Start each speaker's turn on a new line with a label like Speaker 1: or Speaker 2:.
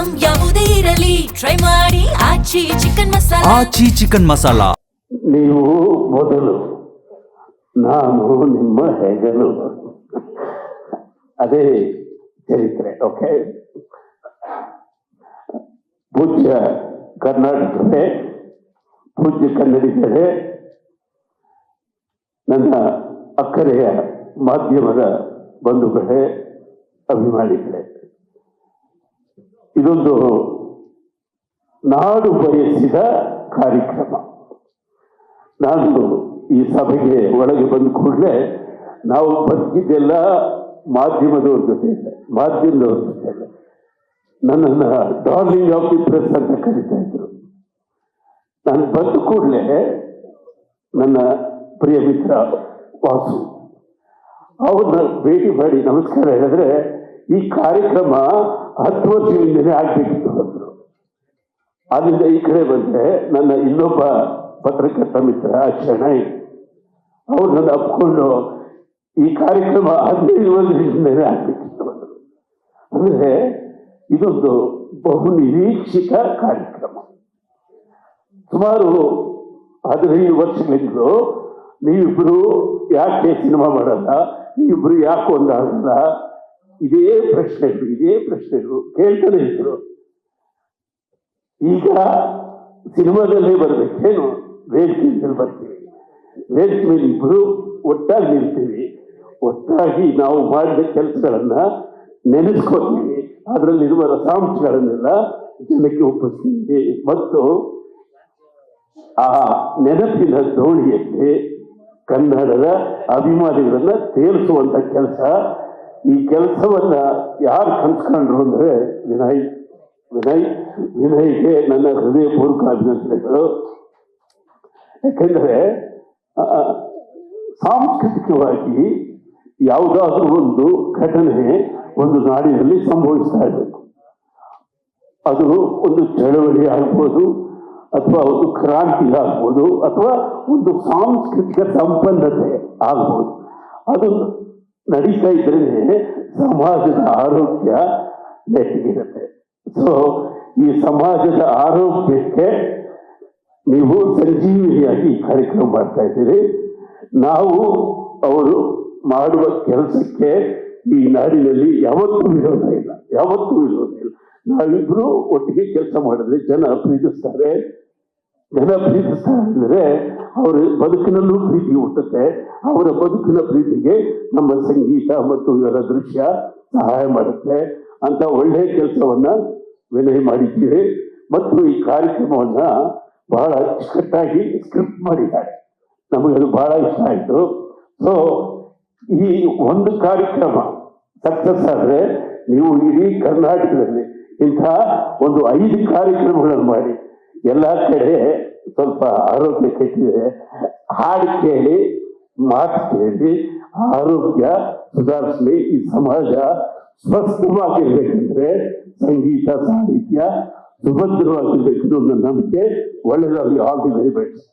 Speaker 1: Item ಯಾವುದೇ ಇರಲಿ try ಮಾಡಿ ಆಚಿ ಚಿಕನ್ ಮಸಾಲಾ.
Speaker 2: ಆಚಿ ಚಿಕನ್ ಮಸಾಲಾ.
Speaker 3: ನೀವು ಮೊದಲು, ನಾನು ನಿಮ್ಮ ಹೆಗಲು, ಅದೇ ಚರಿತ್ರೆ. ಓಕೆ, ಪೂಜ್ಯ ಕರ್ನಾಟಕವೇ, ಪೂಜ್ಯ ಕನ್ನಡಿಗರೇ, ನನ್ನ ಅಕ್ಕರೆಯ ಮಾಧ್ಯಮದ ಬಂಧುಗಳೇ, ಅಭಿಮಾನಿಗಳೇ, ಇದೊಂದು ನಾಡು ಬಯಸಿದ ಕಾರ್ಯಕ್ರಮ. ನಾನು ಈ ಸಭೆಗೆ ಒಳಗೆ ಬಂದ ಕೂಡಲೇ ನಾವು ಬದುಕಿದ್ದೆಲ್ಲ ಮಾಧ್ಯಮದವ್ರ ಜೊತೆ ನನ್ನನ್ನು ಡಾರ್ಲಿಂಗ್ ಆಫ್ ದಿ ಪ್ರೆಸ್ ಅಂತ ಕರೀತಾ ಇದ್ರು. ನಾನು ಬಂದ ಕೂಡಲೇ ನನ್ನ ಪ್ರಿಯ ಮಿತ್ರ ವಾಸು ಅವ್ರನ್ನ ಭೇಟಿ ಮಾಡಿ ನಮಸ್ಕಾರ ಹೇಳಿದ್ರೆ, ಈ ಕಾರ್ಯಕ್ರಮ 10 ವರ್ಷದಿಂದಲೇ ಆಗ್ಬೇಕಿತ್ತು ಅಂದರು. ಅಲ್ಲಿಂದ ಈ ಕಡೆ ಬಂದರೆ ನನ್ನ ಇನ್ನೊಬ್ಬ ಪತ್ರಕರ್ತ ಮಿತ್ರ ಶಣೈ ಅವ್ರು ನನ್ನ ಅಪ್ಕೊಂಡು ಈ ಕಾರ್ಯಕ್ರಮ 15 ವರ್ಷದಿಂದಲೇ ಆಗ್ಬೇಕಿತ್ತು ಅಂದರು. ಅಂದರೆ ಇದೊಂದು ಬಹು ನಿರೀಕ್ಷಿತ ಕಾರ್ಯಕ್ರಮ. ಸುಮಾರು 15 ವರ್ಷಗಳಿಂದಲೂ ನೀವಿಬ್ಬರು ಯಾಕೆ ಸಿನಿಮಾ ಮಾಡಲ್ಲ, ನೀವಿಬ್ಬರು ಯಾಕೆ ಒಂದಾಗಲ್ಲ, ಇದೇ ಪ್ರಶ್ನೆಗಳು ಕೇಳ್ತಾನೆ ಇದ್ರು. ಈಗ ಸಿನಿಮಾದಲ್ಲೇ ಬರ್ಬೇಕೇನು, ವೇದಿಕೆಯಲ್ಲಿ ಬರ್ತೀವಿ, ವೇದಿಕೆ ಮೇಲೆ ಇಬ್ಬರು ಒಟ್ಟಾಗಿ ನಿಲ್ತೀವಿ, ಒಟ್ಟಾಗಿ ನಾವು ಮಾಡಿದ ಕೆಲಸಗಳನ್ನ ನೆನೆಸ್ಕೊತೀವಿ, ಅದರಲ್ಲಿರುವ ರಸಾಂಶಗಳನ್ನೆಲ್ಲ ಜನಕ್ಕೆ ಒಪ್ಪಿಸ್ತೀವಿ ಮತ್ತು ಆ ನೆನಪಿನ ದೋಣಿಯಲ್ಲಿ ಕನ್ನಡದ ಅಭಿಮಾನಿಗಳನ್ನ ತೇಲಿಸುವಂತ ಕೆಲಸ. ಈ ಕೆಲಸವನ್ನ ಯಾರು ಕನ್ಸ್ಕೊಂಡ್ರು ಅಂದ್ರೆ ವಿನಯ್ಗೆ ನನ್ನ ಹೃದಯಪೂರ್ವಕ ಅಭಿನಂದನೆಗಳು. ಯಾಕೆಂದರೆ ಸಾಂಸ್ಕೃತಿಕವಾಗಿ ಯಾವುದಾದ್ರೂ ಒಂದು ಘಟನೆ ಒಂದು ನಾಡಿನಲ್ಲಿ ಸಂಭವಿಸ್ತಾ ಇರಬೇಕು. ಅದು ಒಂದು ಚಳವಳಿ ಆಗ್ಬೋದು, ಅಥವಾ ಒಂದು ಕ್ರಾಂತಿ ಆಗ್ಬೋದು, ಅಥವಾ ಒಂದು ಸಾಂಸ್ಕೃತಿಕ ಸಂಪನ್ನತೆ ಆಗ್ಬೋದು. ಅದು ನಡೀತಾ ಇದ್ರೆ ಸಮಾಜದ ಆರೋಗ್ಯ ನೆಟ್ಟಿಗಿರುತ್ತೆ. ಸೊ ಈ ಸಮಾಜದ ಆರೋಗ್ಯಕ್ಕೆ ನೀವು ಸಂಜೀವಿನಿಯಾಗಿ ಈ ಕಾರ್ಯಕ್ರಮ ಮಾಡ್ತಾ ಇದ್ದೀರಿ. ನಾವು ಅವರು ಮಾಡುವ ಕೆಲಸಕ್ಕೆ ಈ ನಾಡಿನಲ್ಲಿ ಯಾವತ್ತೂ ವಿರೋಧ ಇಲ್ಲ. ನಾವಿಬ್ರು ಒಟ್ಟಿಗೆ ಕೆಲಸ ಮಾಡಿದ್ರೆ ಜನ ಪ್ರೀತಿಸ್ತಾರೆ ಅಂದರೆ ಅವರ ಬದುಕಿನಲ್ಲೂ ಪ್ರೀತಿ ಹುಟ್ಟುತ್ತೆ. ಅವರ ಬದುಕಿನ ಪ್ರೀತಿಗೆ ನಮ್ಮ ಸಂಗೀತ ಮತ್ತು ಇವರ ದೃಶ್ಯ ಸಹಾಯ ಮಾಡುತ್ತೆ ಅಂತ ಒಳ್ಳೆಯ ಕೆಲಸವನ್ನ ವಿನಯ್ ಮಾಡಿದ್ದೀರಿ. ಮತ್ತು ಈ ಕಾರ್ಯಕ್ರಮವನ್ನ ಬಹಳ ಅಚ್ಚುಕಟ್ಟಾಗಿ ಸ್ಕ್ರಿಪ್ಟ್ ಮಾಡಿದ್ದಾರೆ. ನಮಗದು ಬಹಳ ಇಷ್ಟ ಆಯಿತು. ಸೊ ಈ ಒಂದು ಕಾರ್ಯಕ್ರಮ ಸಕ್ಸಸ್ ಆದರೆ ನೀವು ಇಡೀ ಕರ್ನಾಟಕದಲ್ಲಿ ಇಂಥ ಒಂದು 5 ಕಾರ್ಯಕ್ರಮಗಳನ್ನು ಮಾಡಿ. ಎಲ್ಲ ಕಡೆ ಸ್ವಲ್ಪ ಆರೋಗ್ಯ ಕೆಟ್ಟಿದೆ, ಹಾಡು ಕೇಳಿ, ಮಾತು ಕೇಳಿ ಆರೋಗ್ಯ ಸುಧಾರಿಸಲಿ. ಈ ಸಮಾಜ ಸ್ವಸ್ಥವಾಗಿರ್ಬೇಕಂದ್ರೆ ಸಂಗೀತ ಸಾಹಿತ್ಯ ಸುಭದ್ರವಾಗಿರ್ಬೇಕು ಅನ್ನೋ ನಂಬಿಕೆ. ಒಳ್ಳೆಯದಾಗಿ ಆಲ್ ದಿ ವೆರಿ ಬೆಸ್ಟ್.